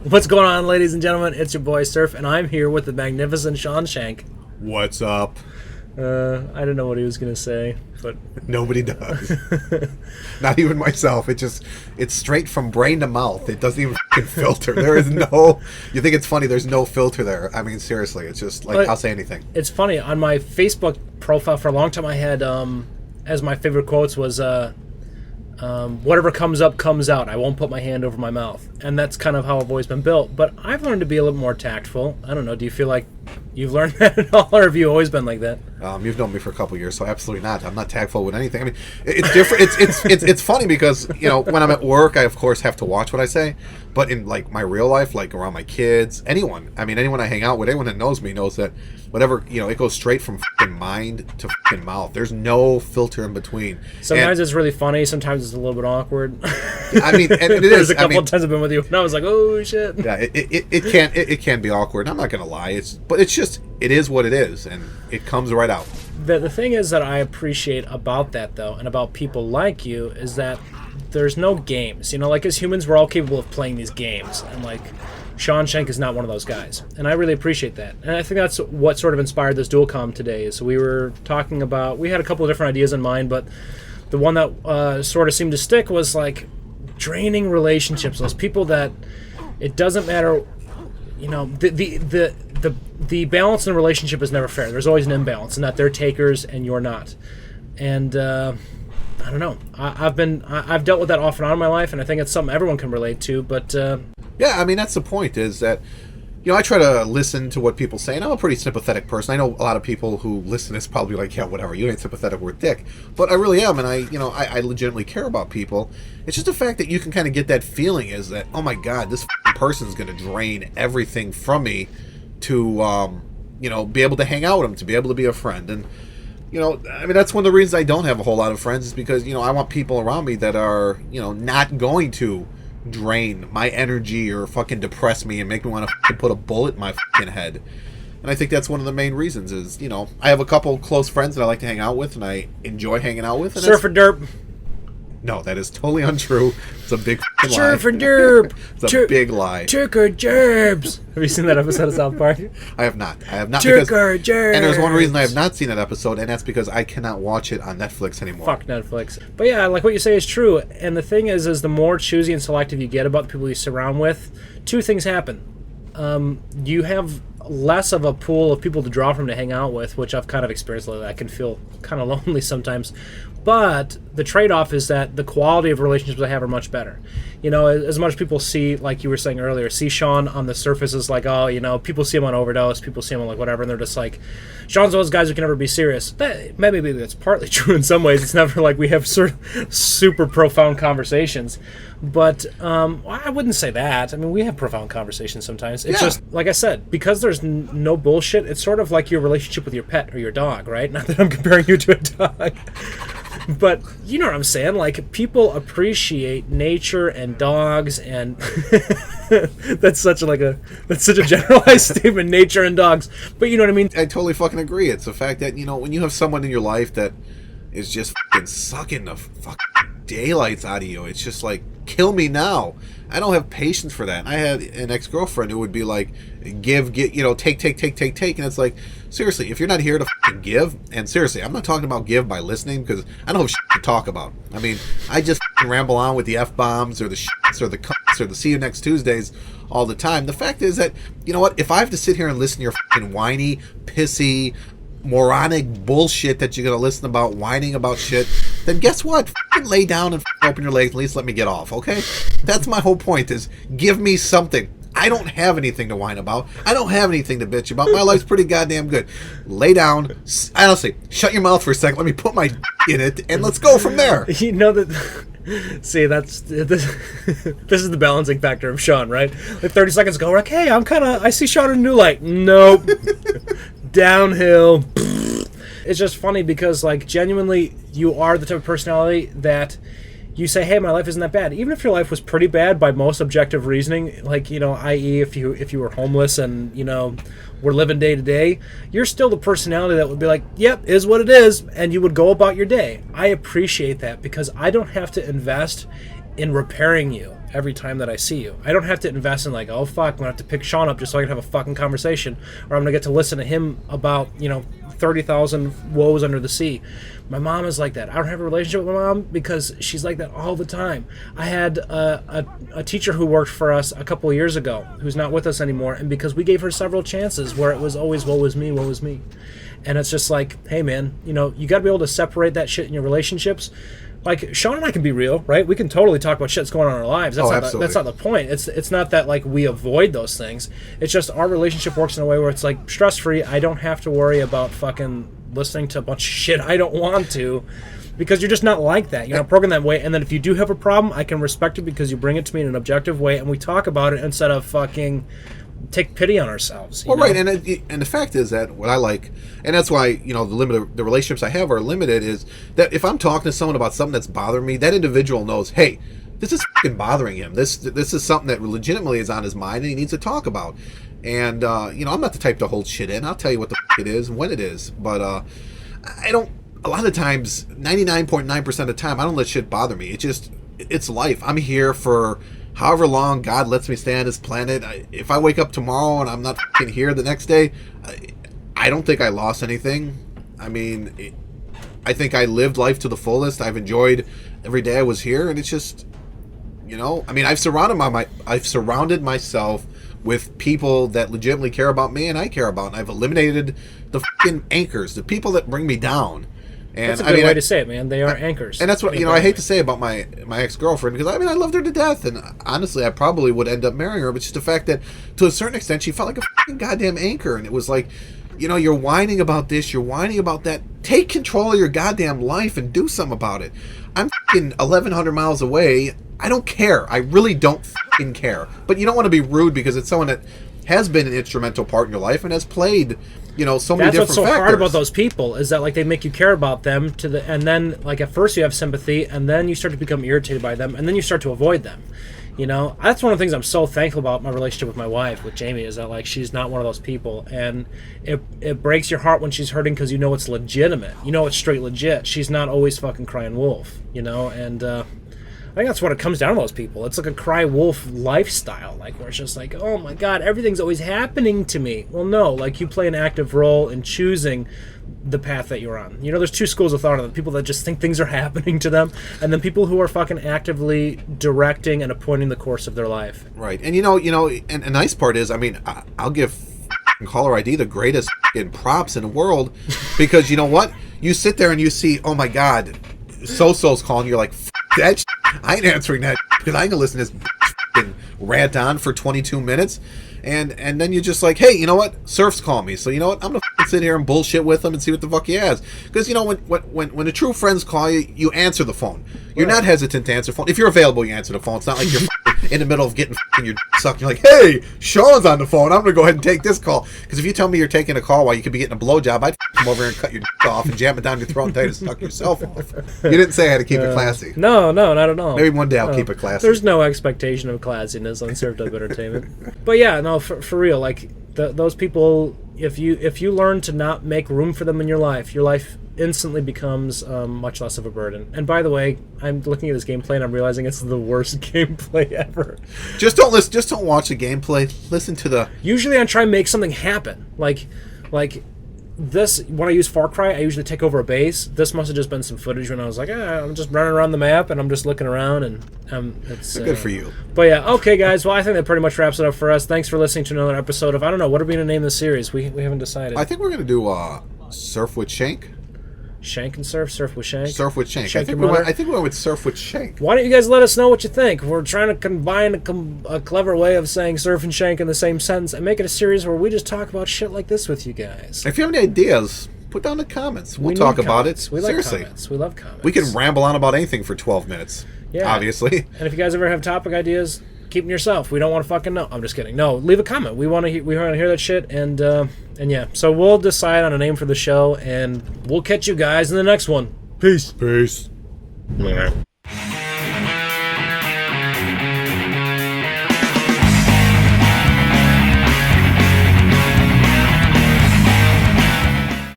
What's going on, ladies and gentlemen? It's your boy Surf, and I'm here with the magnificent Sean Shank. What's up? I don't know what he was going to say, but... Nobody does. Not even myself. It's straight from brain to mouth. It doesn't even filter. There is no... You think it's funny, there's no filter there. I mean, seriously, it's just like, I'll say anything. It's funny, on my Facebook profile for a long time I had, as my favorite quotes was, whatever comes up, comes out. I won't put my hand over my mouth. And that's kind of how I've always been built. But I've learned to be a little more tactful. I don't know, do you feel like you've learned that at all, or have you always been like that? You've known me for a couple of years, so absolutely not. I'm not tactful with anything. I mean, it's different. It's funny because, you know, when I'm at work, I of course have to watch what I say. But in like my real life, like around my kids, anyone I hang out with, anyone that knows me knows that whatever, you know, it goes straight from fucking mind to fucking mouth. There's no filter in between. Sometimes it's really funny. Sometimes it's a little bit awkward. I mean, and it There's is. a couple of times I've been with you, and I was like, "Oh shit." Yeah, it can be awkward. I'm not gonna lie. It is what it is, and it comes right out. The thing is that I appreciate about that, though, and about people like you, is that there's no games. You know, like as humans, we're all capable of playing these games, and like Sean Shank is not one of those guys, and I really appreciate that. And I think that's what sort of inspired this dual comm today. So we were talking about, we had a couple of different ideas in mind, but the one that sort of seemed to stick was like draining relationships. Those people that it doesn't matter, you know, the balance in a relationship is never fair. There's always an imbalance, and that they're takers and you're not. And I don't know. I've dealt with that off and on in my life, and I think it's something everyone can relate to. But yeah, I mean that's the point. Is that, you know, I try to listen to what people say, and I'm a pretty sympathetic person. I know a lot of people who listen is probably like, yeah, whatever, you ain't sympathetic, we're dick. But I really am, and I legitimately care about people. It's just the fact that you can kind of get that feeling is that, oh my God, this person's going to drain everything from me to, you know, be able to hang out with them, to be able to be a friend. And, you know, I mean, that's one of the reasons I don't have a whole lot of friends is because, you know, I want people around me that are, you know, not going to drain my energy or fucking depress me and make me want to put a bullet in my fucking head. And I think that's one of the main reasons is, you know, I have a couple close friends that I like to hang out with and I enjoy hanging out with. SurfDub. No, that is totally untrue. It's a big lie. SurfDub. It's a big lie. Turker Gerbs. Have you seen that episode of South Park? I have not. Turker Gerbs. And there's one reason I have not seen that episode, and that's because I cannot watch it on Netflix anymore. Fuck Netflix. But yeah, like what you say is true. And the thing is the more choosy and selective you get about the people you surround with, two things happen. You have less of a pool of people to draw from to hang out with, which I've kind of experienced lately. I can feel kind of lonely sometimes. But the trade-off is that the quality of relationships I have are much better. You know, as much as people see, like you were saying earlier, see Sean on the surface as like, oh, you know, people see him on Overdose, people see him on like whatever, and they're just like, Sean's those guys who can never be serious. Maybe that's partly true in some ways. It's never like we have sort of super profound conversations. But I wouldn't say that. I mean, we have profound conversations sometimes. It's just, like I said, because there's no bullshit, it's sort of like your relationship with your pet or your dog, right? Not that I'm comparing you to a dog. But you know what I'm saying? Like, people appreciate nature and dogs, and that's such a generalized statement, nature and dogs. But you know what I mean? I totally fucking agree. It's the fact that, you know, when you have someone in your life that is just fucking sucking the fucking daylights out of you, it's just like, kill me now. I don't have patience for that. I had an ex-girlfriend who would be like, give, you know, take, and it's like, seriously, if you're not here to fucking give, and seriously, I'm not talking about give by listening, because I don't have shit to talk about. I mean, I just ramble on with the F-bombs, or the shits, or the cunts, or the see you next Tuesdays all the time. The fact is that, you know what, if I have to sit here and listen to your fucking whiny, pissy, moronic bullshit that you're going to listen about, whining about shit, then guess what? Fucking lay down and open your legs and at least let me get off, okay? That's my whole point, is give me something. I don't have anything to whine about. I don't have anything to bitch about. My life's pretty goddamn good. Lay down. Honestly, shut your mouth for a second. Let me put my in it, and let's go from there. You know that... See, this is the balancing factor of Sean, right? Like 30 seconds ago, we're like, hey, I see Sean in a new light. Nope. Downhill. It's just funny because, like, genuinely, you are the type of personality that you say, hey, my life isn't that bad. Even if your life was pretty bad by most objective reasoning, like, you know, i.e. if you were homeless and, you know, were living day to day, you're still the personality that would be like, yep, is what it is, and you would go about your day. I appreciate that because I don't have to invest in repairing you every time that I see you. I don't have to invest in like, oh fuck, I'm gonna have to pick Sean up just so I can have a fucking conversation, or I'm gonna get to listen to him about 30,000 woes under the sea. My mom is like that. I don't have a relationship with my mom because she's like that all the time. I had a teacher who worked for us a couple of years ago who's not with us anymore, and because we gave her several chances where it was always woe is me, woe is me. And it's just like, hey man, you got to be able to separate that shit in your relationships. Like, Sean and I can be real, right? We can totally talk about shit that's going on in our lives. That's not the point. It's not that, like, we avoid those things. It's just our relationship works in a way where it's, like, stress-free. I don't have to worry about fucking listening to a bunch of shit I don't want to, because you're just not like that. You're not programmed that way. And then if you do have a problem, I can respect it because you bring it to me in an objective way, and we talk about it instead of fucking take pity on ourselves. Well, right, and the fact is that what I like, and that's why the relationships I have are limited, is that if I'm talking to someone about something that's bothering me, that individual knows, hey, this is fucking bothering him. This is something that legitimately is on his mind and he needs to talk about. And I'm not the type to hold shit in. I'll tell you what the it is and when it is, but I don't. A lot of times, 99.9% of the time, I don't let shit bother me. It's life. I'm here for however long God lets me stay on this planet. If I wake up tomorrow and I'm not fucking here the next day, I don't think I lost anything. I mean, I think I lived life to the fullest. I've enjoyed every day I was here, and it's just, I mean, I've surrounded myself with people that legitimately care about me and I care about, and I've eliminated the fucking anchors, the people that bring me down. And that's a good way to say it, man. They are anchors. And that's what, I hate to say about my ex-girlfriend, because, I loved her to death, and honestly, I probably would end up marrying her, but just the fact that, to a certain extent, she felt like a fucking goddamn anchor, and it was like, you're whining about this, you're whining about that. Take control of your goddamn life and do something about it. I'm fucking 1,100 miles away. I don't care. I really don't fucking care. But you don't want to be rude because it's someone that has been an instrumental part in your life and has played so many different factors. That's what's so hard about those people, is that, like, they make you care about them and then, like, at first you have sympathy, and then you start to become irritated by them, and then you start to avoid them. That's one of the things I'm so thankful about my relationship with my wife, with Jamie, is that, like, she's not one of those people, and it breaks your heart when she's hurting because it's legitimate. It's straight legit. She's not always fucking crying wolf, and I think that's what it comes down to, those people. It's like a cry wolf lifestyle, like, where it's just like, oh my god, everything's always happening to me. Well, no, like, you play an active role in choosing the path that you're on. There's two schools of thought on it. People that just think things are happening to them, and then people who are fucking actively directing and appointing the course of their life. Right. And and the nice part is, I mean, I'll give Caller ID the greatest props in the world, because you know what? You sit there and you see, oh my god, So-So's calling, you're like, that I ain't answering that because I ain't gonna listen to this rant on for 22 minutes. And then you're just like, hey, you know what? Surf's calling me, so you know what? I'm gonna sit here and bullshit with him and see what the fuck he has. Because when the true friends call you, you answer the phone. You're not hesitant to answer the phone. If you're available, you answer the phone. It's not like you're in the middle of getting your sucked. You're like, hey, Sean's on the phone. I'm gonna go ahead and take this call. Because if you tell me you're taking a call while you could be getting a blowjob, I'd come over here and cut your off and jam it down your throat and tell you to suck yourself off. You didn't say I had to keep it classy. No, not at all. Maybe one day I'll keep it classy. There's no expectation of classiness on SurfDub Entertainment. But yeah, no, for real, like, those people, if you learn to not make room for them in your life instantly becomes much less of a burden. And by the way, I'm looking at this gameplay and I'm realizing it's the worst gameplay ever. Just don't watch the gameplay. Listen to the. Usually I try and make something happen. Like this, when I use Far Cry, I usually take over a base. This must have just been some footage when I was like, I'm just running around the map and I'm just looking around, and it's good for you. But yeah, okay, guys. Well, I think that pretty much wraps it up for us. Thanks for listening to another episode of, I don't know, what are we going to name the series? We haven't decided. I think we're going to do Surf with Shank. Shank and Surf? Surf with Shank? Surf with Shank. I think we went with Surf with Shank. Why don't you guys let us know what you think? We're trying to combine a clever way of saying Surf and Shank in the same sentence and make it a series where we just talk about shit like this with you guys. If you have any ideas, put down in the comments. We'll talk about it. We like Seriously. Comments. We love comments. We can ramble on about anything for 12 minutes. Yeah. Obviously. And if you guys ever have topic ideas, keep them yourself. We don't want to fucking know. I'm just kidding. No, leave a comment. We want to hear that shit, and yeah. So we'll decide on a name for the show, and we'll catch you guys in the next one. Peace. Peace. Yeah.